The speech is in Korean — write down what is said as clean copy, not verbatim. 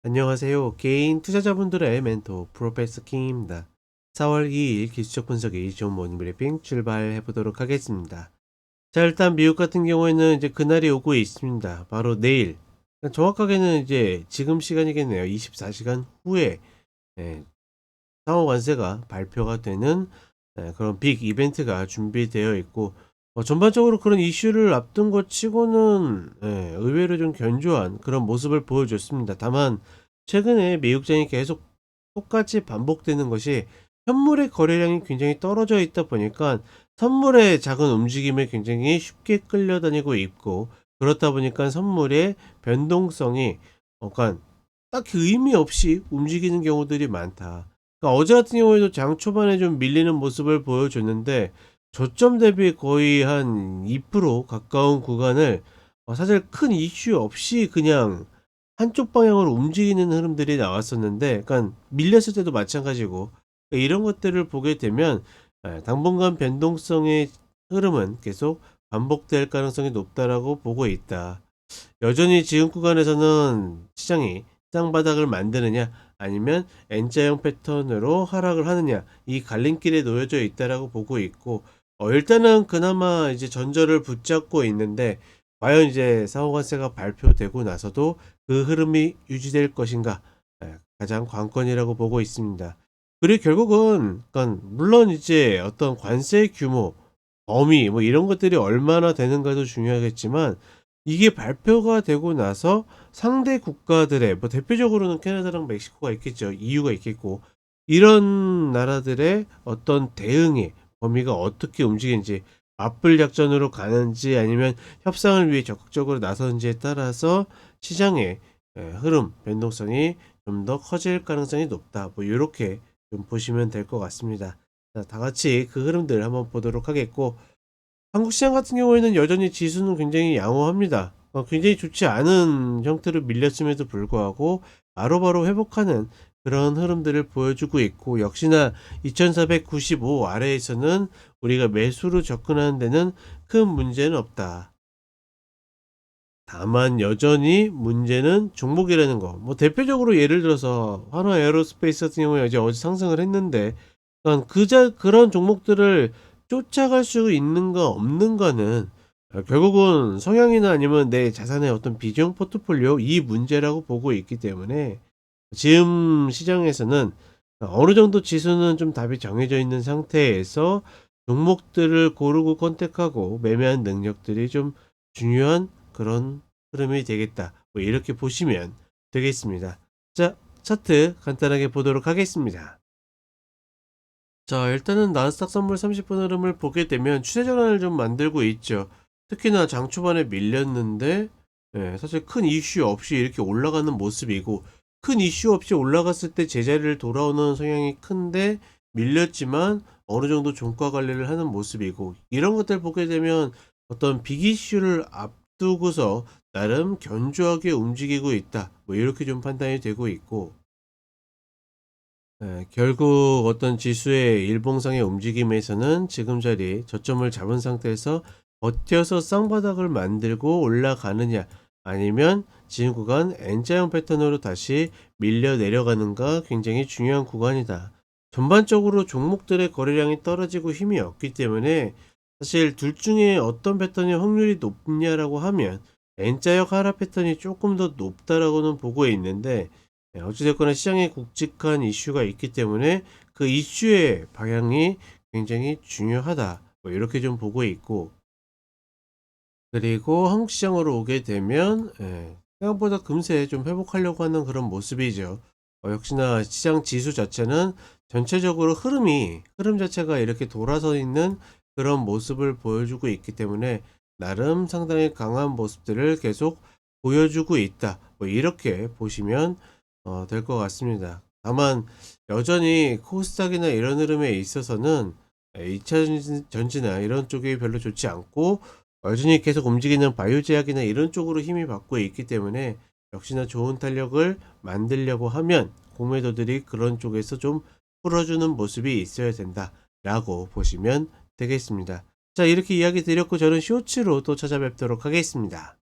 안녕하세요. 개인 투자자분들의 멘토 프로페서 킹입니다. 4월 2일 기술적 분석이 좋은 모닝 브리핑 출발해 보도록 하겠습니다. 자, 일단 미국 같은 경우에는 이제 그날이 오고 있습니다. 바로 내일. 정확하게는 이제 지금 시간이겠네요. 24시간 후에 예, 상호 관세가 발표가 되는 그런 빅 이벤트가 준비되어 있고, 전반적으로 그런 이슈를 앞둔 것 치고는 의외로 좀 견조한 그런 모습을 보여줬습니다. 다만 최근에 미국장이 계속 똑같이 반복되는 것이 현물의 거래량이 굉장히 떨어져 있다 보니까 선물의 작은 움직임에 굉장히 쉽게 끌려다니고 있고, 그렇다 보니까 선물의 변동성이 약간 딱히 의미 없이 움직이는 경우들이 많다. 그러니까 어제 같은 경우에도 장 초반에 좀 밀리는 모습을 보여줬는데, 저점 대비 거의 한 2% 가까운 구간을 사실 큰 이슈 없이 그냥 한쪽 방향으로 움직이는 흐름들이 나왔었는데, 그러니까 밀렸을 때도 마찬가지고, 그러니까 이런 것들을 보게 되면 당분간 변동성의 흐름은 계속 반복될 가능성이 높다라고 보고 있다. 여전히 지금 구간에서는 시장이 쌍바닥을 만드느냐 아니면 N자형 패턴으로 하락을 하느냐, 이 갈림길에 놓여져 있다라고 보고 있고, 일단은 그나마 이제 전저를 붙잡고 있는데, 과연 이제 상호관세가 발표되고 나서도 그 흐름이 유지될 것인가, 가장 관건이라고 보고 있습니다. 그리고 결국은 그러니까 물론 이제 어떤 관세 규모, 범위 뭐 이런 것들이 얼마나 되는가도 중요하겠지만, 이게 발표가 되고 나서 상대 국가들의 뭐 대표적으로는 캐나다랑 멕시코가 있겠죠. EU가 있겠고, 이런 나라들의 어떤 대응의 범위가 어떻게 움직이는지, 맞불 작전으로 가는지 아니면 협상을 위해 적극적으로 나서는지에 따라서 시장의 흐름 변동성이 좀 더 커질 가능성이 높다. 뭐 요렇게 좀 보시면 될 것 같습니다. 자, 다 같이 그 흐름들 한번 보도록 하겠고, 한국 시장 같은 경우에는 여전히 지수는 굉장히 양호합니다. 굉장히 좋지 않은 형태로 밀렸음에도 불구하고 바로바로 회복하는 그런 흐름들을 보여주고 있고, 역시나 2495 아래에서는 우리가 매수로 접근하는 데는 큰 문제는 없다. 다만 여전히 문제는 종목이라는 거. 뭐 대표적으로 예를 들어서 한화 에어로스페이스 같은 경우에 어제 상승을 했는데, 그런 종목들을 쫓아갈 수 있는가 없는가는 결국은 성향이나 아니면 내 자산의 어떤 비중 포트폴리오, 이 문제라고 보고 있기 때문에, 지금 시장에서는 어느 정도 지수는 좀 답이 정해져 있는 상태에서 종목들을 고르고 컨택하고 매매한 능력들이 좀 중요한 그런 흐름이 되겠다. 뭐 이렇게 보시면 되겠습니다. 자, 차트 간단하게 보도록 하겠습니다. 자, 일단은 나스닥 선물 30분 흐름을 보게 되면 추세 전환을 좀 만들고 있죠. 특히나 장 초반에 밀렸는데, 사실 큰 이슈 없이 이렇게 올라가는 모습이고, 큰 이슈 없이 올라갔을 때 제자리를 돌아오는 성향이 큰데 밀렸지만 어느 정도 종가 관리를 하는 모습이고, 이런 것들 보게 되면 어떤 빅 이슈를 앞두고서 나름 견조하게 움직이고 있다. 뭐 이렇게 좀 판단이 되고 있고, 결국 어떤 지수의 일봉상의 움직임에서는 지금 자리 저점을 잡은 상태에서 버텨서 쌍바닥을 만들고 올라가느냐, 아니면 지금 구간 N자형 패턴으로 다시 밀려 내려가는가, 굉장히 중요한 구간이다. 전반적으로 종목들의 거래량이 떨어지고 힘이 없기 때문에 사실 둘 중에 어떤 패턴이 확률이 높냐라고 하면 N자형 하락 패턴이 조금 더 높다라고는 보고 있는데, 어찌됐거나 시장에 굵직한 이슈가 있기 때문에 그 이슈의 방향이 굉장히 중요하다. 뭐 이렇게 좀 보고 있고, 그리고 한국 시장으로 오게 되면 생각보다 금세 좀 회복하려고 하는 그런 모습이죠. 역시나 시장 지수 자체는 전체적으로 흐름 자체가 이렇게 돌아서 있는 그런 모습을 보여주고 있기 때문에 나름 상당히 강한 모습들을 계속 보여주고 있다. 뭐 이렇게 보시면 될 것 같습니다. 다만 여전히 코스닥이나 이런 흐름에 있어서는 2차 전지나 이런 쪽이 별로 좋지 않고, 여전히 계속 움직이는 바이오 제약이나 이런 쪽으로 힘이 받고 있기 때문에, 역시나 좋은 탄력을 만들려고 하면 공매도들이 그런 쪽에서 좀 풀어주는 모습이 있어야 된다라고 보시면 되겠습니다. 자, 이렇게 이야기 드렸고 저는 쇼츠로 또 찾아뵙도록 하겠습니다.